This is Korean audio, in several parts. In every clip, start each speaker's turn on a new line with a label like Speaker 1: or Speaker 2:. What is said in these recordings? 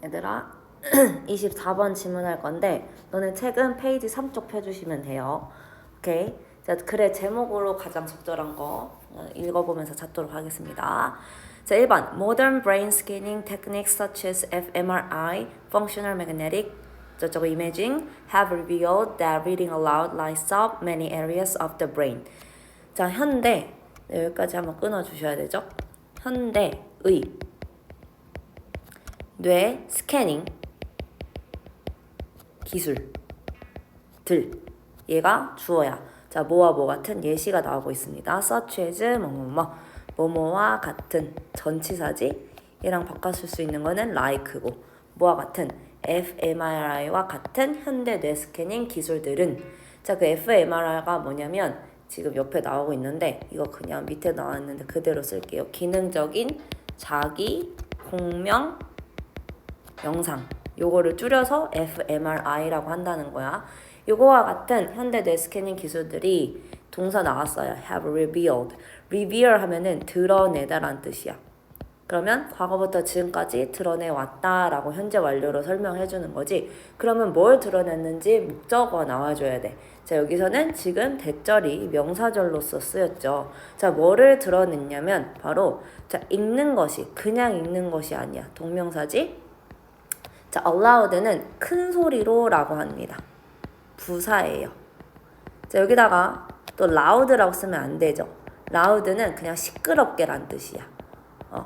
Speaker 1: 얘들아 24번 질문할 건데 너네 책은 페이지 3쪽 펴주시면 돼요. 오케이? 자, 글의 제목으로 가장 적절한 거 읽어보면서 찾도록 하겠습니다. 자, 1번 Modern brain scanning techniques such as fMRI, functional magnetic 저쪽은 imaging have revealed that reading aloud lights up many areas of the brain. 자, 현대 여기까지 한번 끊어주셔야 되죠. 현대의 뇌 스캐닝 기술들 얘가 주어야. 자, 뭐와 뭐 같은 예시가 나오고 있습니다. such as 뭐뭐와 같은 전치사지. 얘랑 바꿔쓸 수 있는 거는 like고 뭐와 같은 fMRI와 같은 현대 뇌 스캐닝 기술들은. 자, 그 fMRI가 뭐냐면 지금 옆에 나오고 있는데 이거 그냥 밑에 나왔는데 그대로 쓸게요. 기능적인 자기 공명 영상, 요거를 줄여서 fMRI라고 한다는 거야. 요거와 같은 현대 뇌 스캐닝 기술들이 동사 나왔어요. have revealed. reveal 하면은 드러내다란 뜻이야. 그러면 과거부터 지금까지 드러내왔다 라고 현재 완료로 설명해 주는 거지. 그러면 뭘 드러냈는지 목적어가 나와줘야 돼. 자, 여기서는 지금 대절이 명사절로서 쓰였죠. 자, 뭐를 드러냈냐면 바로 자, 읽는 것이 그냥 읽는 것이 아니야. 동명사지. 자, aloud는 큰 소리로 라고 합니다. 부사예요. 자, 여기다가 또 loud라고 쓰면 안 되죠. loud는 그냥 시끄럽게 란 뜻이야.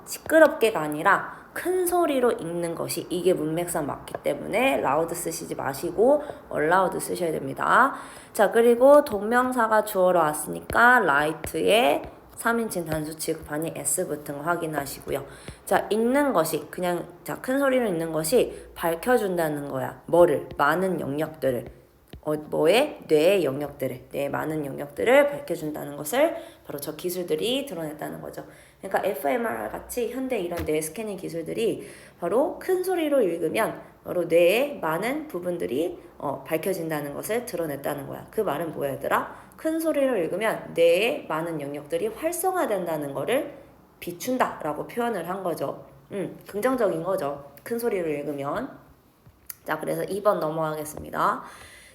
Speaker 1: 시끄럽게가 아니라 큰 소리로 읽는 것이 이게 문맥상 맞기 때문에 loud 쓰시지 마시고 aloud 쓰셔야 됩니다. 자, 그리고 동명사가 주어로 왔으니까 right에 3인칭 단수 취급하니 S 붙은 거 확인하시고요. 자, 읽는 것이 그냥 자, 큰 소리로 읽는 것이 밝혀준다는 거야. 뭐를? 많은 영역들을. 뭐의? 뇌의 영역들을. 뇌의 많은 영역들을 밝혀준다는 것을 바로 저 기술들이 드러냈다는 거죠. 그러니까 fMRI 같이 현대 이런 뇌 스캐닝 기술들이 바로 큰 소리로 읽으면 바로 뇌의 많은 부분들이 밝혀진다는 것을 드러냈다는 거야. 그 말은 뭐야 얘들아? 큰 소리로 읽으면 뇌의 많은 영역들이 활성화된다는 거를 비춘다 라고 표현을 한 거죠. 긍정적인 거죠. 큰 소리로 읽으면. 자, 그래서 2번 넘어가겠습니다.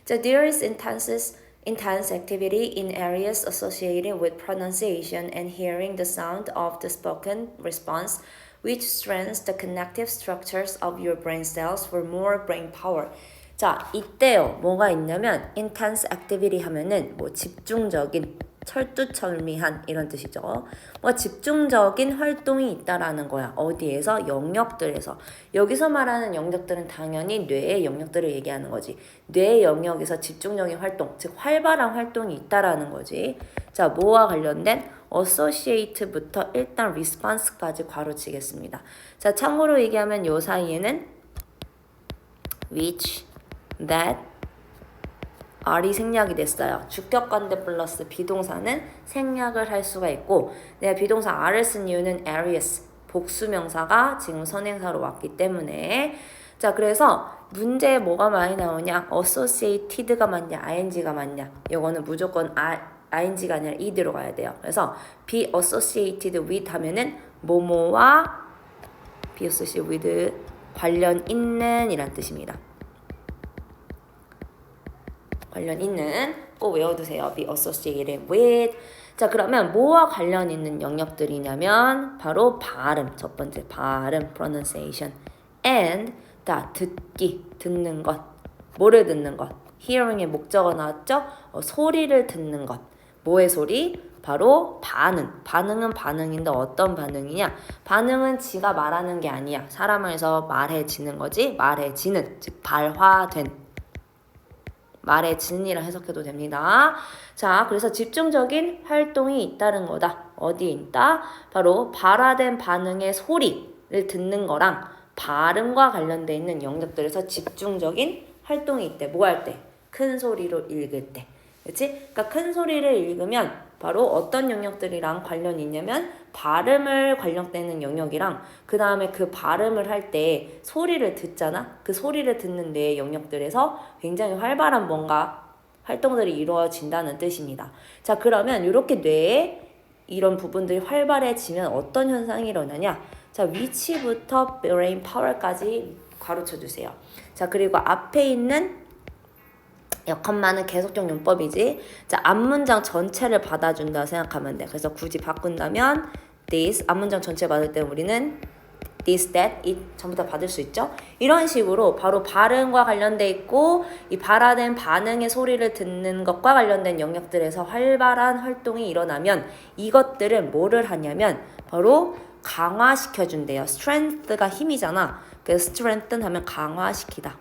Speaker 1: 자, there is intense activity in areas associated with pronunciation and hearing the sound of the spoken response, which strengthens the connective structures of your brain cells for more brain power. 자, 이때요. 뭐가 있냐면 intense activity 하면은 뭐 집중적인, 철두철미한 이런 뜻이죠. 뭐 집중적인 활동이 있다라는 거야. 어디에서? 영역들에서. 여기서 말하는 영역들은 당연히 뇌의 영역들을 얘기하는 거지. 뇌의 영역에서 집중적인 활동, 즉 활발한 활동이 있다라는 거지. 자, 뭐와 관련된? associate부터 일단 response까지 괄호치겠습니다. 자, 참고로 얘기하면 요 사이에는 which, that, R이 생략이 됐어요. 주격관대 플러스 비동사는 생략을 할 수가 있고 내가 비동사 R을 쓴 이유는 areas, 복수명사가 지금 선행사로 왔기 때문에. 자, 그래서 문제에 뭐가 많이 나오냐? associated가 맞냐? ing가 맞냐? 이거는 무조건 ing가 아니라 이 들어가야 돼요. 그래서 be associated with 하면은 뭐뭐와 be associated with 관련 있는 이란 뜻입니다. 관련 있는 꼭 외워두세요. be associated with. 자, 그러면 뭐와 관련 있는 영역들이냐면 바로 발음. 첫 번째 발음, pronunciation. and 다 듣기, 듣는 것. 뭐를 듣는 것? hearing의 목적어 나왔죠? 소리를 듣는 것. 뭐의 소리? 바로 반응. 반응은 반응인데 어떤 반응이냐? 반응은 지가 말하는 게 아니야. 사람에서 말해지는 거지. 말해지는, 즉 발화된. 말해지는이라 해석해도 됩니다. 자, 그래서 집중적인 활동이 있다는 거다. 어디에 있다? 바로 발화된 반응의 소리를 듣는 거랑 발음과 관련돼 있는 영역들에서 집중적인 활동이 있대. 뭐 할 때? 큰 소리로 읽을 때. 그렇지? 그러니까 큰 소리를 읽으면 바로 어떤 영역들이랑 관련이 있냐면 발음을 관련되는 영역이랑 그 다음에 그 발음을 할 때 소리를 듣잖아. 그 소리를 듣는 뇌의 영역들에서 굉장히 활발한 뭔가 활동들이 이루어진다는 뜻입니다. 자, 그러면 이렇게 뇌에 이런 부분들이 활발해지면 어떤 현상이 일어나냐? 자, 위치부터 brain power까지 가르쳐 주세요. 자, 그리고 앞에 있는 컴마는 계속적 용법이지. 자, 앞문장 전체를 받아준다 생각하면 돼. 그래서 굳이 바꾼다면 this, 앞문장 전체 받을 때 우리는 this, that, it 전부 다 받을 수 있죠. 이런 식으로 바로 발음과 관련돼 있고 이 발화된 반응의 소리를 듣는 것과 관련된 영역들에서 활발한 활동이 일어나면 이것들은 뭐를 하냐면 바로 강화시켜준대요. strength가 힘이잖아. 그래서 strengthen 하면 강화시키다.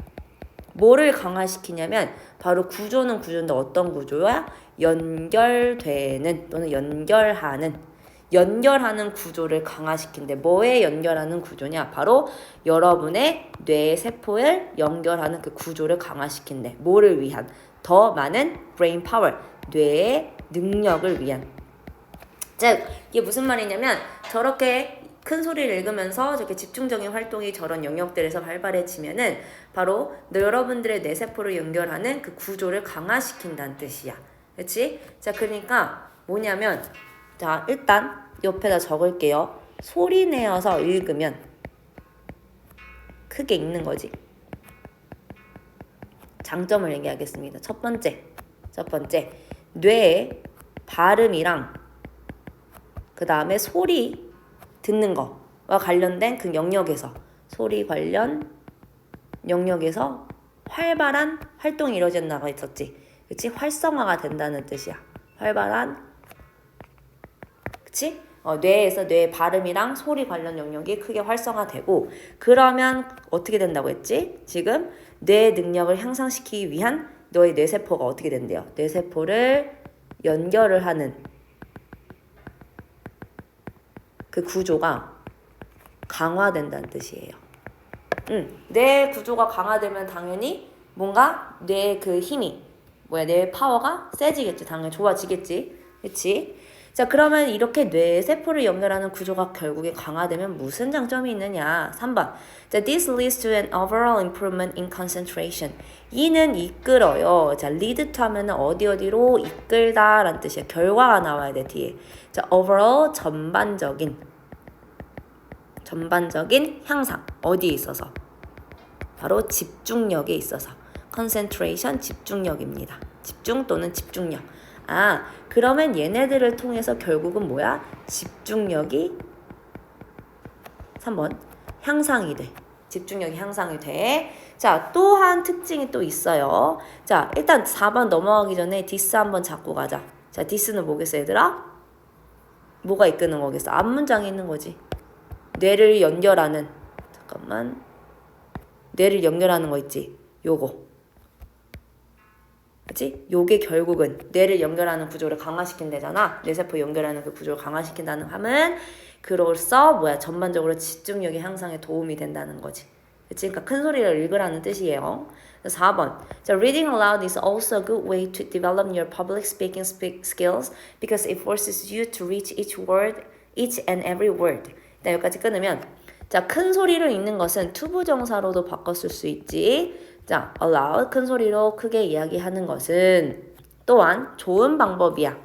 Speaker 1: 뭐를 강화시키냐면 바로 구조는 구조인데 어떤 구조야? 연결되는 또는 연결하는 구조를 강화시킨대. 뭐에 연결하는 구조냐? 바로 여러분의 뇌 세포를 연결하는 그 구조를 강화시킨대. 뭐를 위한? 더 많은 brain power, 뇌의 능력을 위한. 즉 이게 무슨 말이냐면 저렇게 큰 소리를 읽으면서 저렇게 집중적인 활동이 저런 영역들에서 활발해지면은 바로 여러분들의 뇌세포를 연결하는 그 구조를 강화시킨다는 뜻이야. 그렇지? 자, 그러니까 뭐냐면 자, 일단 옆에다 적을게요. 소리 내어서 읽으면 크게 읽는 거지. 장점을 얘기하겠습니다. 첫 번째. 뇌의 발음이랑 그 다음에 소리 듣는 거와 관련된 그 영역에서 소리 관련 영역에서 활발한 활동이 이루어진다고 했었지. 그치? 활성화가 된다는 뜻이야. 활발한 그치? 뇌에서 뇌의 발음이랑 소리 관련 영역이 크게 활성화되고 그러면 어떻게 된다고 했지? 지금 뇌 능력을 향상시키기 위한 너의 뇌세포가 어떻게 된대요? 뇌세포를 연결을 하는 그 구조가 강화된다는 뜻이에요. 뇌 구조가 강화되면 당연히 뭔가 뇌의 그 힘이 뇌의 파워가 세지겠지. 당연히 좋아지겠지. 그치? 자, 그러면 이렇게 뇌 세포를 연결하는 구조가 결국에 강화되면 무슨 장점이 있느냐? 3번. 자, this leads to an overall improvement in concentration. 이는 이끌어요. 자, lead to 하면은 어디로 이끌다 라는 뜻이야. 결과가 나와야 돼, 뒤에. 자, overall 전반적인 향상. 어디에 있어서? 바로 집중력에 있어서. concentration, 집중력입니다. 집중 또는 집중력. 아, 그러면 얘네들을 통해서 결국은 뭐야? 집중력이 3번 향상이 돼. 집중력이 향상이 돼. 자, 또한 특징이 또 있어요. 자, 일단 4번 넘어가기 전에 this 한번 잡고 가자. 자, this는 뭐겠어, 얘들아? 뭐가 이끄는 거겠어? 앞문장에 있는 거지. 뇌를 연결하는 뇌를 연결하는 거 있지? 요거. 그치? 요게 결국은 뇌를 연결하는 구조를 강화시킨다잖아. 뇌세포 연결하는 그 구조를 강화시킨다는 함은 그로써 전반적으로 집중력의 향상에 도움이 된다는 거지. 그치? 그러니까 큰 소리를 읽으라는 뜻이에요. 4번. 자, reading aloud is also a good way to develop your public speaking skills because it forces you to reach each and every word. 일단 여기까지 끊으면 자, 큰 소리를 읽는 것은 투부정사로도 바꿨을 수 있지. 자, aloud, 큰 소리로 크게 이야기하는 것은 또한 좋은 방법이야.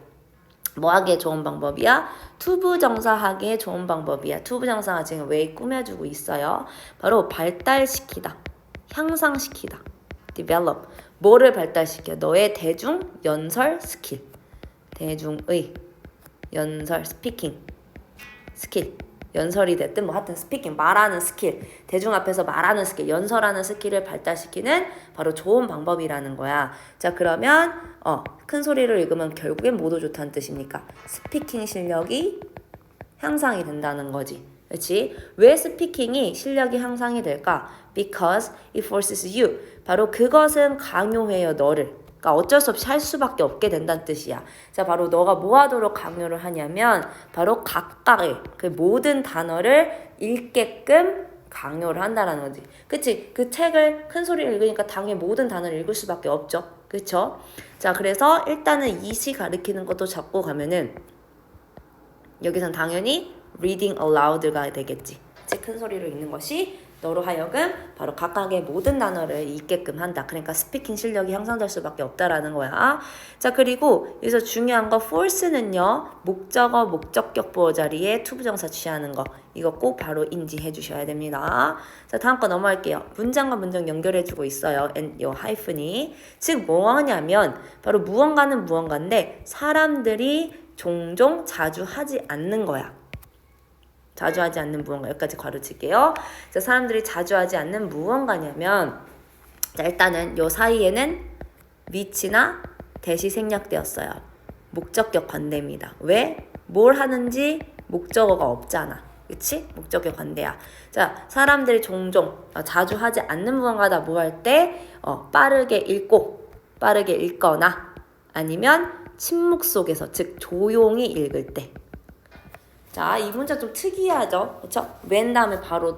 Speaker 1: 뭐 하기에 좋은 방법이야? 투부정사 하기에 좋은 방법이야. 투부정사가 지금 왜 꾸며주고 있어요? 바로 발달시키다, 향상시키다, develop. 뭐를 발달시켜? 너의 대중 연설 스킬. 대중의 연설 스피킹 스킬. 연설이 됐든 뭐 하여튼 스피킹 말하는 스킬, 대중 앞에서 말하는 스킬, 연설하는 스킬을 발달시키는 바로 좋은 방법이라는 거야. 자, 그러면 큰 소리를 읽으면 결국엔 뭐도 좋다는 뜻입니까? 스피킹 실력이 향상이 된다는 거지. 그렇지? 왜 스피킹이 실력이 향상이 될까? Because it forces you. 바로 그것은 강요해요, 너를. 그러니까 어쩔 수 없이 할 수밖에 없게 된다는 뜻이야. 자, 바로 너가 뭐 하도록 강요를 하냐면 바로 각각의 그 모든 단어를 읽게끔 강요를 한다라는 거지. 그치? 그 책을 큰 소리를 읽으니까 당연히 모든 단어를 읽을 수밖에 없죠. 그쵸? 자, 그래서 일단은 이시 가리키는 것도 잡고 가면은 여기선 당연히 reading aloud가 되겠지. 큰 소리로 읽는 것이 너로 하여금 바로 각각의 모든 단어를 읽게끔 한다. 그러니까 스피킹 실력이 향상될 수밖에 없다라는 거야. 자, 그리고 여기서 중요한 거 force는요. 목적어, 목적격 보호 자리에 투부정사 취하는 거. 이거 꼭 바로 인지해 주셔야 됩니다. 자, 다음 거 넘어갈게요. 문장과 문장 연결해 주고 있어요. 요 하이픈이. 즉 뭐하냐면 바로 무언가는 무언가인데 사람들이 종종 자주 하지 않는 거야. 자주 하지 않는 무언가. 여기까지 괄호칠게요. 자, 사람들이 자주 하지 않는 무언가냐면 자, 일단은 요 사이에는 위치나 대시 생략되었어요. 목적격 관대입니다. 왜? 뭘 하는지 목적어가 없잖아. 그치? 목적격 관대야. 자, 사람들이 종종 자주 하지 않는 무언가다 뭐 할 때 빠르게 읽거나 아니면 침묵 속에서 즉 조용히 읽을 때. 자, 이 문장 좀 특이하죠? 그쵸? when 다음에 바로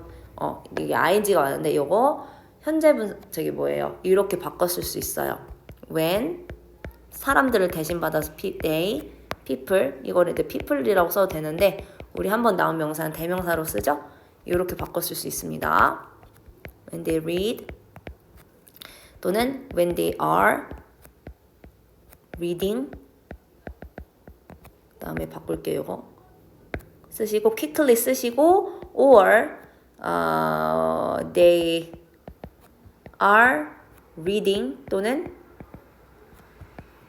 Speaker 1: 이게 ing가 왔는데 이거 현재분 저기 뭐예요? 이렇게 바꿨을 수 있어요. when 사람들을 대신 받아서 they, people 이거를 이제 people이라고 써도 되는데 우리 한번 나온 명사는 대명사로 쓰죠? 이렇게 바꿨을 수 있습니다. when they read 또는 when they are reading 다음에 바꿀게요. 이거 쓰시고 quickly 쓰시고 or they are reading 또는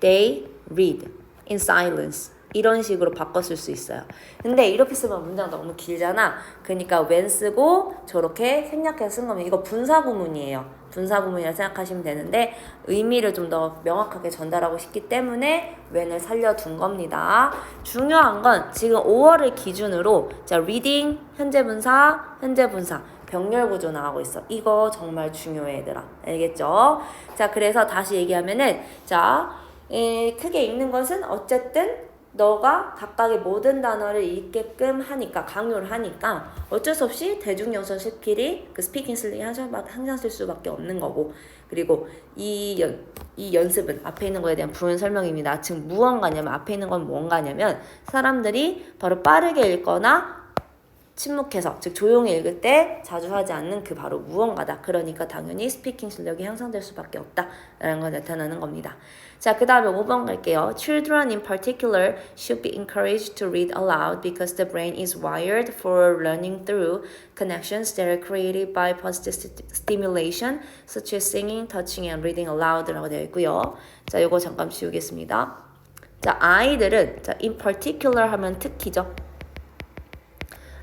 Speaker 1: they read in silence 이런 식으로 바꿨을 수 있어요. 근데 이렇게 쓰면 문장 너무 길잖아. 그러니까 when 쓰고 저렇게 생략해서 쓴 거면 이거 분사구문이에요. 분사구문이라 생각하시면 되는데 의미를 좀 더 명확하게 전달하고 싶기 때문에 when을 살려둔 겁니다. 중요한 건 지금 5월을 기준으로 자 reading 현재 분사 병렬 구조 나오고 있어. 이거 정말 중요해 얘들아. 알겠죠? 자 그래서 다시 얘기하면은 자 크게 읽는 것은 어쨌든 너가 각각의 모든 단어를 읽게끔 하니까 강요를 하니까 어쩔 수 없이 대중연설 스킬이 그 스피킹 실력이 향상될 수밖에 없는 거고 그리고 이 연습은 앞에 있는 거에 대한 부연 설명입니다. 즉 무언가냐면 앞에 있는 건 무언가냐면 사람들이 바로 빠르게 읽거나 침묵해서 즉 조용히 읽을 때 자주 하지 않는 그 바로 무언가다. 그러니까 당연히 스피킹 실력이 향상될 수밖에 없다라는 걸 나타나는 겁니다. 자, 그 다음에 5번 갈게요. Children in particular should be encouraged to read aloud because the brain is wired for learning through connections that are created by positive stimulation such as singing, touching, and reading aloud라고 되어 있고요. 자, 요거 잠깐 지우겠습니다. 자, 아이들은 자, in particular 하면 특히죠.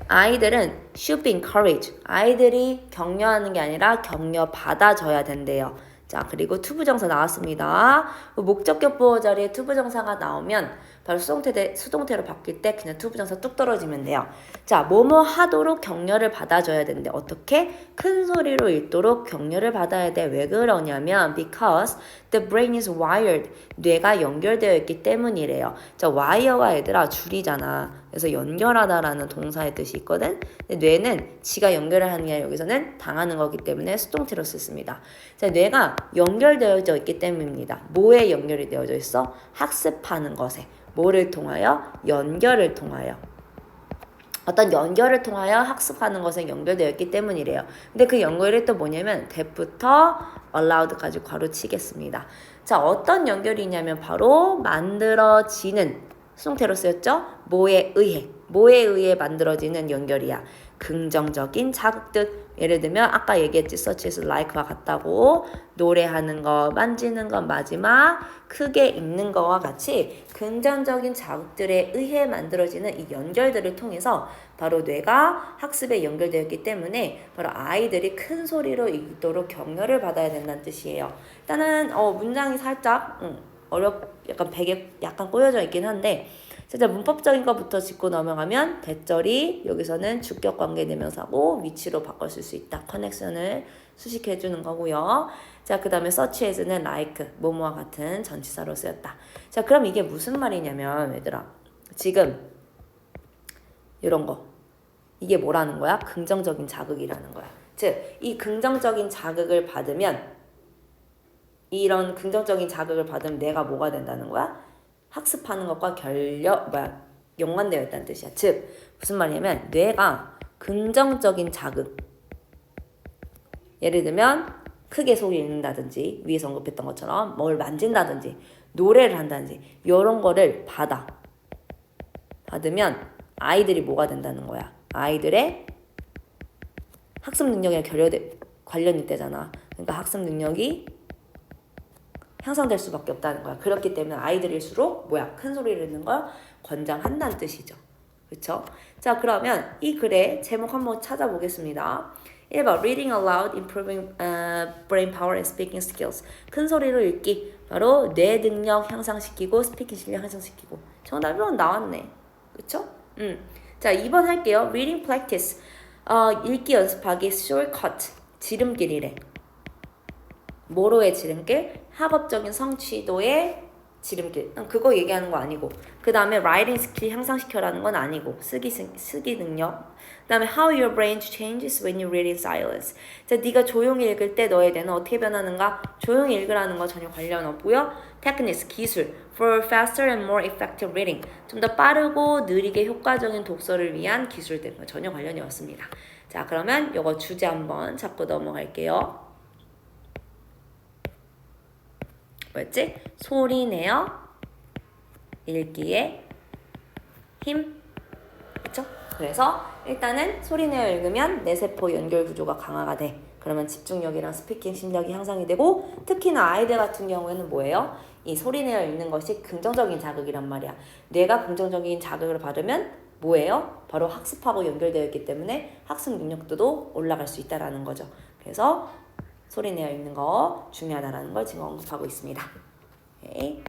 Speaker 1: 아이들은 should be encouraged. 아이들이 격려하는 게 아니라 격려 받아줘야 된대요. 자, 그리고 투부정사 나왔습니다. 목적격 보호 자리에 투부정사가 나오면 바로 수동태로 바뀔 때 그냥 투부정사 뚝 떨어지면 돼요. 자, 뭐뭐 하도록 격려를 받아줘야 되는데 어떻게? 큰 소리로 읽도록 격려를 받아야 돼. 왜 그러냐면 because the brain is wired. 뇌가 연결되어 있기 때문이래요. 자, wire가 얘들아 줄이잖아. 그래서 연결하다라는 동사의 뜻이 있거든. 근데 뇌는 지가 연결을 하는 게 아니라 여기서는 당하는 거기 때문에 수동태로 쓰습니다. 자, 뇌가 연결되어져 있기 때문입니다. 뭐에 연결이 되어져 있어? 학습하는 것에. 뭐를 통하여? 연결을 통하여. 어떤 연결을 통하여 학습하는 것에 연결되어 있기 때문이래요. 근데 그 연결이 또 뭐냐면 that부터 allowed까지 괄호치겠습니다. 자, 어떤 연결이냐면 바로 만들어지는 수동태로 쓰였죠? 뭐에 의해 만들어지는 연결이야. 긍정적인 자극들. 예를 들면 아까 얘기했지 such as like와 같다고 노래하는 거, 만지는 거, 마지막 크게 읽는 거와 같이 긍정적인 자극들에 의해 만들어지는 이 연결들을 통해서 바로 뇌가 학습에 연결되었기 때문에 바로 아이들이 큰 소리로 읽도록 격려를 받아야 된다는 뜻이에요. 일단은 문장이 살짝 약간 베개 약간 꼬여져 있긴 한데 진짜 문법적인 것부터 짚고 넘어가면 대절이 여기서는 주격 관계 대명사고 위치로 바꿨을 수 있다. 커넥션을 수식해 주는 거고요. 자, 그 다음에 such as는 like, 뭐뭐와 같은 전치사로 쓰였다. 자, 그럼 이게 무슨 말이냐면 얘들아 지금 이런 거 이게 뭐라는 거야? 긍정적인 자극이라는 거야. 즉, 이 긍정적인 자극을 받으면 이런 긍정적인 자극을 받으면 내가 뭐가 된다는 거야? 학습하는 것과 연관되어 있다는 뜻이야. 즉 무슨 말이냐면 뇌가 긍정적인 자극 예를 들면 크게 소리 읽는다든지 위에서 언급했던 것처럼 뭘 만진다든지 노래를 한다든지 이런 거를 받으면 아이들이 뭐가 된다는 거야. 아이들의 학습 능력이랑 관련이 되잖아. 그러니까 학습 능력이 향상될 수밖에 없다는 거야. 그렇기 때문에 아이들일수록 큰 소리를 듣는 걸 권장한다는 뜻이죠. 그렇죠? 자, 그러면 이 글의 제목 한번 찾아보겠습니다. 1번 Reading aloud, improving brain power and speaking skills. 큰 소리로 읽기. 바로 뇌 능력 향상시키고 스피킹 실력 향상시키고. 정답이 나왔네. 그렇죠? 자, 2번 할게요. Reading practice. 읽기 연습하기 shortcut. 지름길이래. 뭐로의 지름길? 학업적인 성취도의 지름길. 그거 얘기하는 거 아니고. 그 다음에 writing skill 향상시켜라는 건 아니고. 쓰기 능력. 그 다음에 how your brain changes when you read in silence. 자, 네가 조용히 읽을 때 너의 뇌는 어떻게 변하는가? 조용히 읽으라는 거 전혀 관련 없고요. techniques, 기술. for faster and more effective reading. 좀 더 빠르고 느리게 효과적인 독서를 위한 기술들. 전혀 관련이 없습니다. 자, 그러면 이거 주제 한번 잡고 넘어갈게요. 뭐였지? 소리 내어 읽기에 힘. 그쵸? 그래서 일단은 소리 내어 읽으면 뇌세포 연결 구조가 강화가 돼. 그러면 집중력이랑 스피킹 실력이 향상이 되고, 특히나 아이들 같은 경우에는 뭐예요? 이 소리 내어 읽는 것이 긍정적인 자극이란 말이야. 뇌가 긍정적인 자극을 받으면 뭐예요? 바로 학습하고 연결되어 있기 때문에 학습 능력도도 올라갈 수 있다는 거죠. 그래서 소리 내어 읽는 거 중요하다는 걸 지금 언급하고 있습니다. 오케이.